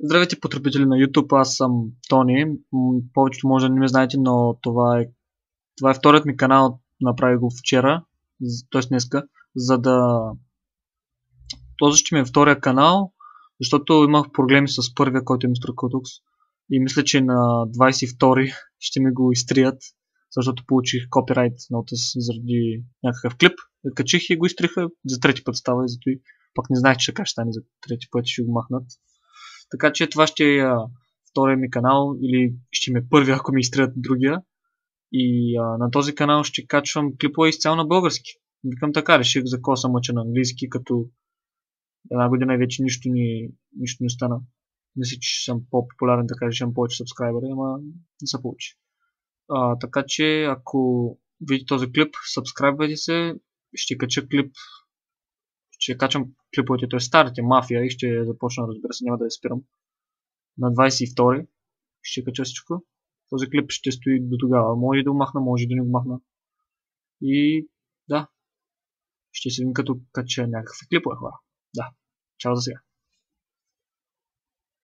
Здравейте, потребители на YouTube, аз съм Тони. Повечето може да не ме знаете, но това е вторият ми канал, направих го вчера, т.е. днеска, за да... Този ще ми е втория канал, защото имах проблеми с първия, който е Mr. Kotux. И мисля, че на 22 ще ми го изтрият, защото получих копирайт нотис заради някакъв клип. Качих и го изтриха, за трети път става и зато и пък не знаех, че така ще стане за трети път, ще го махнат. Така че това ще е втория ми канал или ще ми е първия, ако ми изтрият другия. И на този канал ще качвам клипове изцяло на български. Викам така, реших за какво съм мъча на английски, като една година вече нищо не стана. Мисля, че съм по-популярен, така че имам повече сабскрайбъри, ама не се получи. Така че, ако видите този клип, сабскрайбвайте се, ще кача клип, ще качвам клиповете, т.е. старите мафия и ще започна, разбира се, няма да я спирам. На 22 ще кача всичко. Този клип ще стои до тогава. Може да го махна, може да не го махна. И да, ще се видим като кача някакви клипове, хора. Да, чао за сега.